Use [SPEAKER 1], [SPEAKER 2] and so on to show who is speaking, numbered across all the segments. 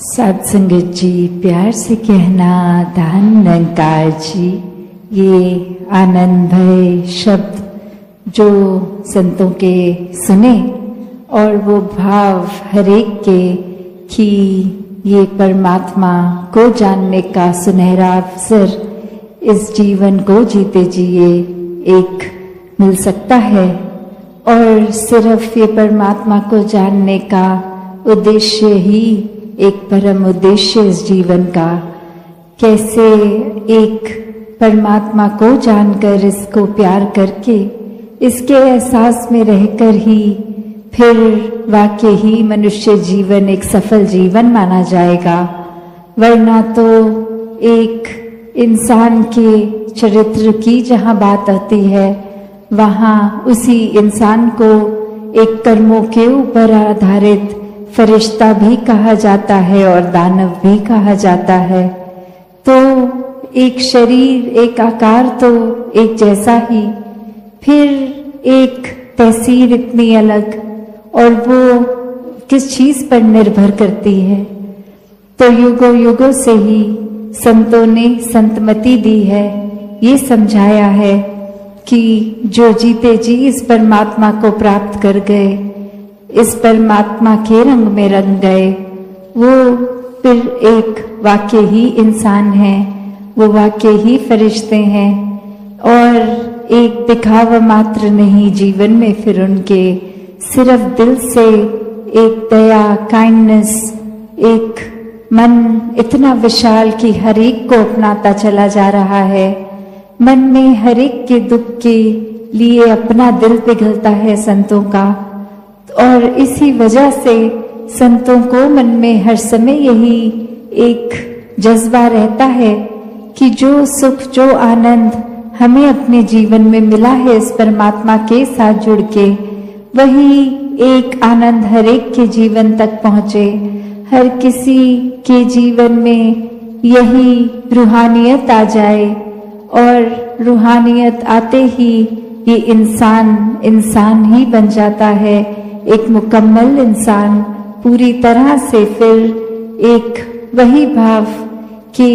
[SPEAKER 1] साध संगत जी, प्यार से कहना धन निरंकार जी। ये आनंद भय शब्द जो संतों के सुने और वो भाव हरेक के कि ये परमात्मा को जानने का सुनहरा अवसर इस जीवन को जीते जिए एक मिल सकता है। और सिर्फ ये परमात्मा को जानने का उद्देश्य ही एक परम उद्देश्य इस जीवन का। कैसे एक परमात्मा को जानकर इसको प्यार करके इसके एहसास में रहकर ही फिर वाकई ही मनुष्य जीवन एक सफल जीवन माना जाएगा। वरना तो एक इंसान के चरित्र की जहाँ बात आती है वहाँ उसी इंसान को एक कर्मों के ऊपर आधारित फरिश्ता भी कहा जाता है और दानव भी कहा जाता है। तो एक शरीर एक आकार तो एक जैसा ही, फिर एक तहसीर इतनी अलग, और वो किस चीज पर निर्भर करती है। तो युगों युगों से ही संतों ने संतमति दी है, ये समझाया है कि जो जीते जी इस परमात्मा को प्राप्त कर गए, इस परमात्मा के रंग में रंग गए, वो फिर एक वाकई ही इंसान है, वो वाकई ही फरिश्ते हैं और एक दिखावा मात्र नहीं जीवन में फिर उनके सिर्फ दिल से एक दया काइंडनेस, एक मन इतना विशाल कि हर एक को अपनाता चला जा रहा है। मन में हर एक के दुख के लिए अपना दिल पिघलता है संतों का, और इसी वजह से संतों को मन में हर समय यही एक जज्बा रहता है कि जो सुख जो आनंद हमें अपने जीवन में मिला है इस परमात्मा के साथ जुड़ के, वही एक आनंद हर एक के जीवन तक पहुँचे। हर किसी के जीवन में यही रूहानियत आ जाए, और रूहानियत आते ही ये इंसान ही बन जाता है, एक मुकम्मल इंसान पूरी तरह से। फिर एक वही भाव कि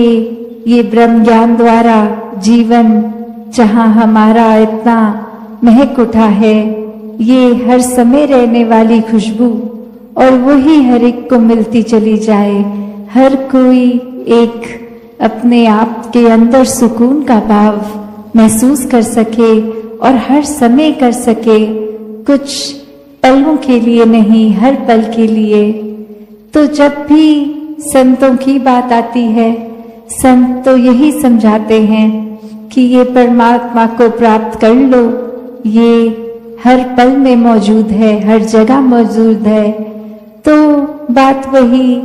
[SPEAKER 1] ये ब्रह्म ज्ञान द्वारा जीवन जहाँ हमारा इतना महक उठा है, ये हर समय रहने वाली खुशबू, और वही हर एक को मिलती चली जाए। हर कोई एक अपने आप के अंदर सुकून का भाव महसूस कर सके और हर समय कर सके, कुछ पलों के लिए नहीं, हर पल के लिए। तो जब भी संतों की बात आती है, संत तो यही समझाते हैं कि ये परमात्मा को प्राप्त कर लो, ये हर पल में मौजूद है, हर जगह मौजूद है। तो बात वही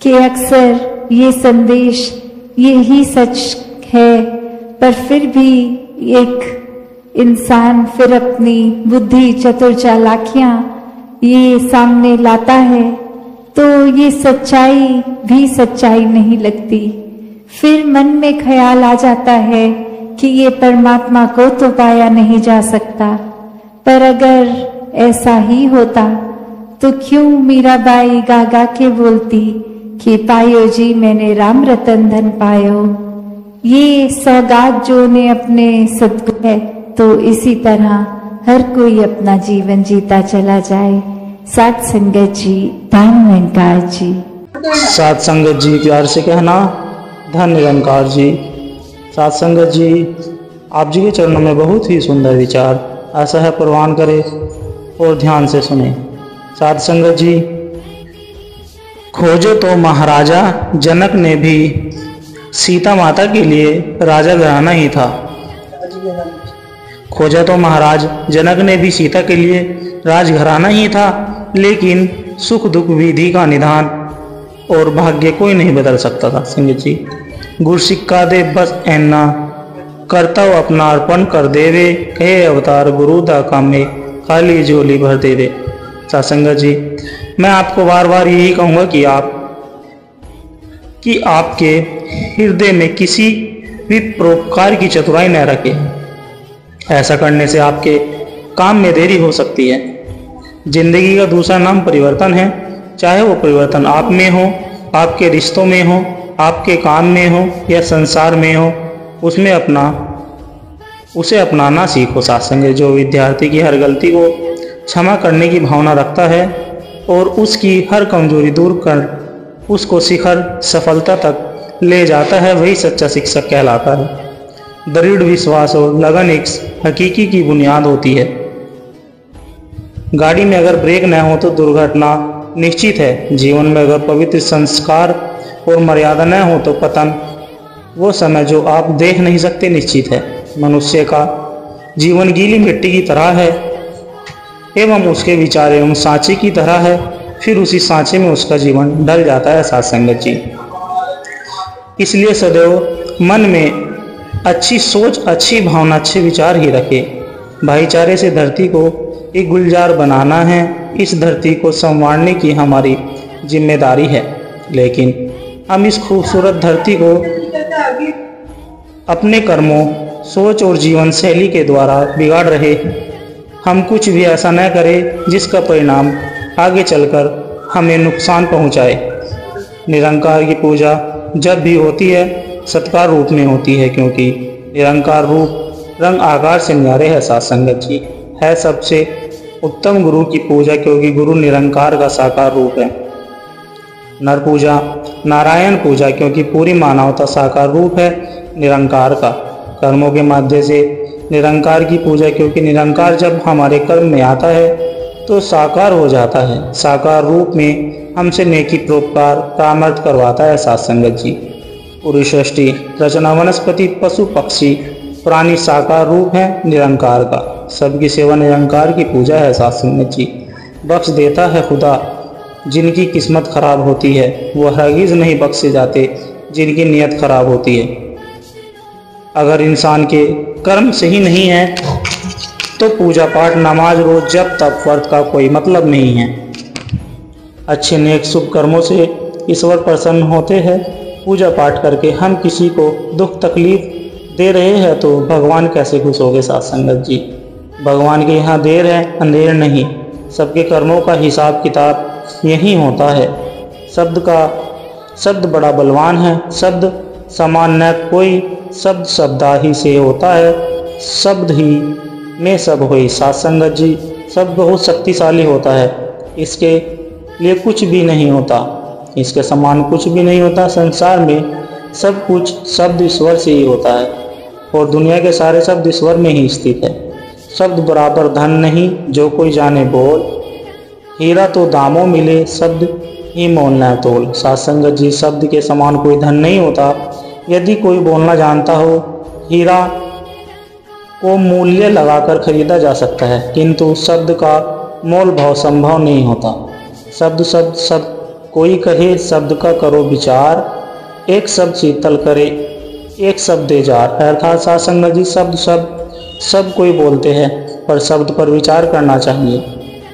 [SPEAKER 1] कि अक्सर ये संदेश ये ही सच है, पर फिर भी एक इंसान फिर अपनी बुद्धि चतुर चालाकियां ये सामने लाता है, तो ये सच्चाई भी सच्चाई नहीं लगती। फिर मन में ख्याल आ जाता है कि ये परमात्मा को तो पाया नहीं जा सकता। पर अगर ऐसा ही होता तो क्यों मीराबाई गा गा के बोलती कि पायो जी मैंने राम रतन धन पायो। ये सौगात जो ने अपने सदगुरु है, तो इसी तरह हर कोई अपना जीवन जीता चला जाए। साध संगत जी, धन निरंकार जी।
[SPEAKER 2] साध संगत जी, प्यार से कहना धन निरंकार जी। साध संगत जी, आप जी के चरणों में बहुत ही सुंदर विचार ऐसा है, प्रवान करें और ध्यान से सुने। साध संगत जी, खोजो तो महाराजा जनक ने भी सीता माता के लिए राजा घराना ही था। खोजा तो महाराज जनक ने भी सीता के लिए राजघराना ही था, लेकिन सुख दुख विधि का निधान और भाग्य कोई नहीं बदल सकता था। संगत जी, गुर सिक्का दे बस ऐना कर्तव्य अपना अर्पण कर देवे, कहे अवतार गुरु दा कामे खाली झोली भर देवे। संगत जी, मैं आपको बार बार यही कहूँगा कि आपके हृदय में किसी भी प्रकार की चतुराई न रखे। ऐसा करने से आपके काम में देरी हो सकती है। जिंदगी का दूसरा नाम परिवर्तन है, चाहे वो परिवर्तन आप में हो, आपके रिश्तों में हो, आपके काम में हो या संसार में हो, उसे अपनाना सीखो सत्संग। जो विद्यार्थी की हर गलती को क्षमा करने की भावना रखता है और उसकी हर कमजोरी दूर कर उसको शिखर सफलता तक ले जाता है, वही सच्चा शिक्षक कहलाता है। दृढ़ विश्वास और लगन एक हकीकी की बुनियाद होती है। गाड़ी में अगर ब्रेक न हो तो दुर्घटना निश्चित है। जीवन में अगर पवित्र संस्कार और मर्यादा न हो तो पतन, वो समय जो आप देख नहीं सकते, निश्चित है। मनुष्य का जीवन गीली मिट्टी की तरह है एवं उसके विचार एवं सांचे की तरह है, फिर उसी सांचे में उसका जीवन ढल जाता है सत्संगत जी। इसलिए सदैव मन में अच्छी सोच, अच्छी भावना, अच्छे विचार ही रखे। भाईचारे से धरती को एक गुलजार बनाना है। इस धरती को संवारने की हमारी जिम्मेदारी है, लेकिन हम इस खूबसूरत धरती को अपने कर्मों, सोच और जीवन शैली के द्वारा बिगाड़ रहे हैं। हम कुछ भी ऐसा न करें जिसका परिणाम आगे चलकर हमें नुकसान पहुंचाए। निरंकार की पूजा जब भी होती है सत्कार रूप में होती है, क्योंकि निरंकार रूप रंग आकार से न्यारे है सत्संगत जी। है सबसे उत्तम गुरु की पूजा, क्योंकि गुरु निरंकार का साकार रूप है। नर पूजा नारायण पूजा, क्योंकि पूरी मानवता साकार रूप है निरंकार का। कर्मों के माध्यम से निरंकार की पूजा, क्योंकि निरंकार जब हमारे कर्म में आता है तो साकार हो जाता है। साकार रूप में हमसे नेकी परोपकार का अमृत करवाता है सत्संगत जी। पूरी सृष्टि, रचना, वनस्पति, पशु, पक्षी, प्राणी साकार रूप है निरंकार का। सबकी सेवा निरंकार की पूजा है सत्संगत जी। बख्श देता है खुदा जिनकी किस्मत खराब होती है, वो हरगिज़ नहीं बख्शे जाते जिनकी नीयत खराब होती है। अगर इंसान के कर्म सही नहीं है तो पूजा पाठ, नमाज, रोज, जप, तप, व्रत का कोई मतलब नहीं है। अच्छे नेक शुभ कर्मों से ईश्वर प्रसन्न होते हैं। पूजा पाठ करके हम किसी को दुख तकलीफ दे रहे हैं तो भगवान कैसे खुश होंगे सत्संगत जी। भगवान के यहाँ देर है अंधेर नहीं। सबके कर्मों का हिसाब किताब यही होता है। शब्द बड़ा बलवान है। शब्द समान न कोई, शब्द शब्दा ही से होता है। शब्द ही में सब होई सत्संगत जी। शब्द बहुत शक्तिशाली होता है, इसके लिए कुछ भी नहीं होता, इसके समान कुछ भी नहीं होता। संसार में सब कुछ शब्द ईश्वर से ही होता है और दुनिया के सारे शब्द ईश्वर में ही स्थित है। शब्द बराबर धन नहीं, जो कोई जाने बोल। हीरा तो दामों मिले, शब्द ही मोल न तोल। सत्संगत जी, शब्द के समान कोई धन नहीं होता। यदि कोई बोलना जानता हो, हीरा को मूल्य लगाकर खरीदा जा सकता है, किंतु शब्द का मोल भाव संभव नहीं होता। शब्द कोई कहे, शब्द का करो विचार। एक शब्द शीतल करे, एक शब्द दे जार। अर्थात सत्संग जी, सब कोई बोलते हैं, पर शब्द पर विचार करना चाहिए।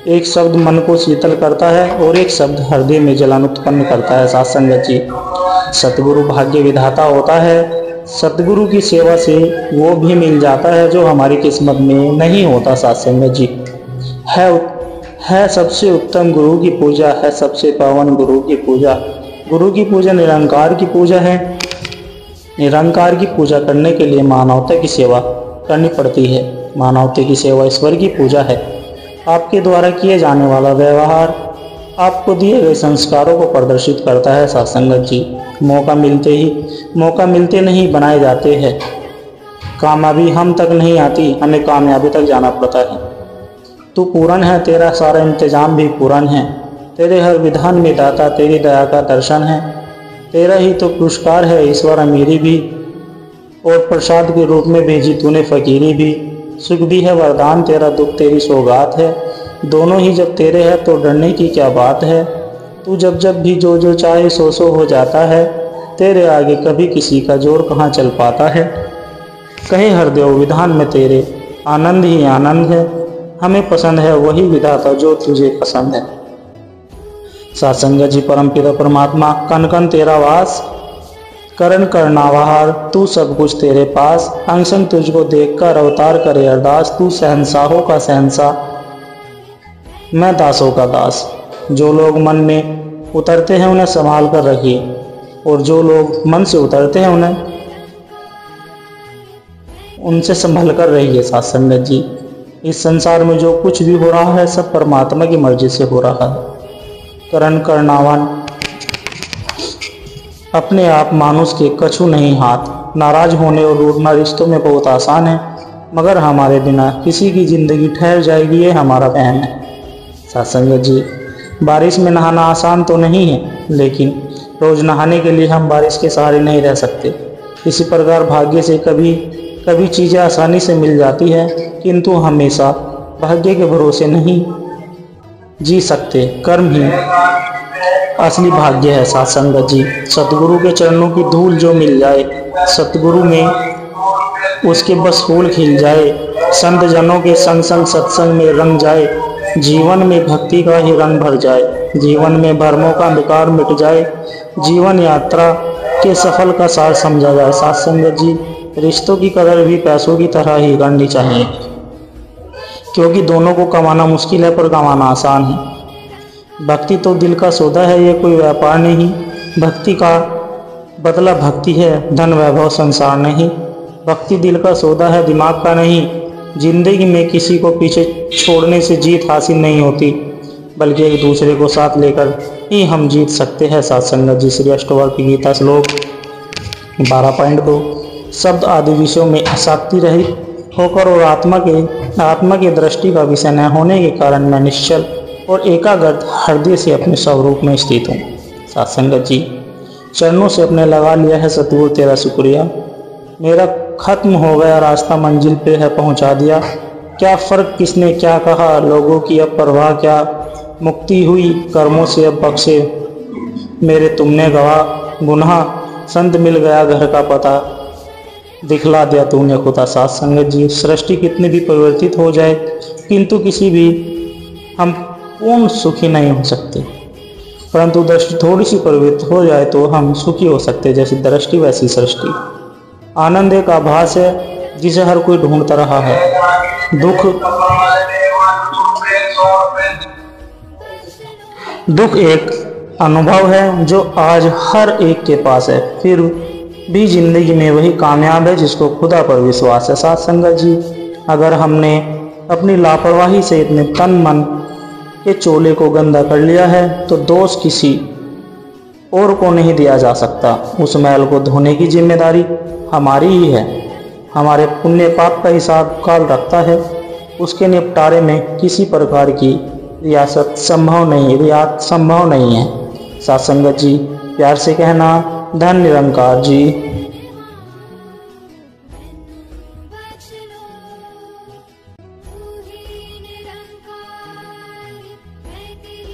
[SPEAKER 2] एक शब्द मन को शीतल करता है और एक शब्द हृदय में जलन उत्पन्न करता है सत्संग जी। सतगुरु भाग्य विधाता होता है। सतगुरु की सेवा से वो भी मिल जाता है जो हमारी किस्मत में नहीं होता सत्संग जी। है सबसे उत्तम गुरु की पूजा, है सबसे पावन गुरु की पूजा। गुरु की पूजा निरंकार की पूजा है। निरंकार की पूजा करने के लिए मानवता की सेवा करनी पड़ती है। मानवता की सेवा ईश्वर की पूजा है। आपके द्वारा किए जाने वाला व्यवहार आपको दिए गए संस्कारों को प्रदर्शित करता है सत्संगत जी। मौका मिलते नहीं बनाए जाते हैं। कामयाबी हम तक नहीं आती, हमें कामयाबी तक जाना पड़ता है। तू पूर्ण है, तेरा सारा इंतजाम भी पूर्ण है। तेरे हर विधान में दाता तेरी दया का दर्शन है। तेरा ही तो पुरस्कार है ईश्वर अमीरी भी, और प्रसाद के रूप में भेजी तूने फकीरी भी। सुख भी है वरदान तेरा, दुख तेरी सौगात है। दोनों ही जब तेरे हैं तो डरने की क्या बात है। तू जब भी जो चाहे सो हो जाता है। तेरे आगे कभी किसी का जोर कहाँ चल पाता है। कहे हरदेव विधान में तेरे आनंद ही आनंद है। हमें पसंद है वही विधाता जो तुझे पसंद है। सत्संग जी, परमपिता परमात्मा कन कन तेरा वास। करण करनावार तू सब कुछ तेरे पास। अंग संग तुझको देखकर अवतार करे अरदास। तू शहंशाहों का शहंशाह, मैं दासों का दास। जो लोग मन में उतरते हैं उन्हें संभाल कर रखिए, और जो लोग मन से उतरते हैं उनसे संभल कर रहिए। साथ संगत जी, इस संसार में जो कुछ भी हो रहा है सब परमात्मा की मर्जी से हो रहा है। करण करनावन अपने आप मानुष के कछु नहीं हाथ। नाराज होने और रूठना रिश्तों में बहुत आसान है, मगर हमारे बिना किसी की जिंदगी ठहर जाएगी, ये हमारा वहम है। साथ संगत जी, बारिश में नहाना आसान तो नहीं है, लेकिन रोज नहाने के लिए हम बारिश के सहारे नहीं रह सकते। इसी प्रकार भाग्य से कभी चीज़ें आसानी से मिल जाती है, किंतु हमेशा भाग्य के भरोसे नहीं जी सकते। कर्म ही असली भाग्य है। साथ संगत जी, सतगुरु के चरणों की धूल जो मिल जाए, सतगुरु में उसके बस फूल खिल जाए, संत जनों के संग संग सत्संग में रंग जाए, जीवन में भक्ति का ही रंग भर जाए, जीवन में भ्रमों का अंधकार मिट जाए, जीवन यात्रा के सफल का सार समझा जाए। साथ संगत जी, रिश्तों की कदर भी पैसों की तरह ही करनी चाहिए, क्योंकि दोनों को कमाना मुश्किल है पर कमाना आसान है। भक्ति तो दिल का सौदा है, ये कोई व्यापार नहीं। भक्ति का बदला भक्ति है, धन वैभव संसार नहीं। भक्ति दिल का सौदा है, दिमाग का नहीं। जिंदगी में किसी को पीछे छोड़ने से जीत हासिल नहीं होती, बल्कि एक दूसरे को साथ लेकर ही हम जीत सकते हैं। साथ संगत जी, श्री अष्टोवर की गीता श्लोक 12.2 शब्द आदि विषयों में आसक्ति रहित होकर और आत्मा की दृष्टि का विषय न होने के कारण मैं निश्चल और एकाग्र हृदय से अपने स्वरूप में स्थित हूँ। साथ संगत जी, चरणों से अपने लगा लिया है सतगुरु तेरा शुक्रिया। मेरा खत्म हो गया रास्ता, मंजिल पे है पहुँचा दिया। क्या फ़र्क किसने क्या कहा, लोगों की अब परवाह क्या। मुक्ति हुई कर्मों से अब बख्शे मेरे तुमने गवाह गुनाह। संत मिल गया घर का पता, दिखला दिया तूने खुदा। साथ संगत जी, सृष्टि कितनी भी परिवर्तित हो जाए, किंतु किसी भी हम पूर्ण सुखी नहीं हो सकते, परंतु दृष्टि थोड़ी सी परिवर्तित हो जाए तो हम सुखी हो सकते। जैसी दृष्टि वैसी सृष्टि। आनंद एक आभास है जिसे हर कोई ढूंढता रहा है। दुख एक अनुभव है जो आज हर एक के पास है, फिर भी जिंदगी में वही कामयाब है जिसको खुदा पर विश्वास है। साथ संगत जी, अगर हमने अपनी लापरवाही से इतने तन मन के चोले को गंदा कर लिया है तो दोष किसी और को नहीं दिया जा सकता। उस मैल को धोने की जिम्मेदारी हमारी ही है। हमारे पुण्य पाप का हिसाब काल रखता है, उसके निपटारे में किसी प्रकार की रियात संभव नहीं है। साथ संगत जी, प्यार से कहना धन निरंकार जी।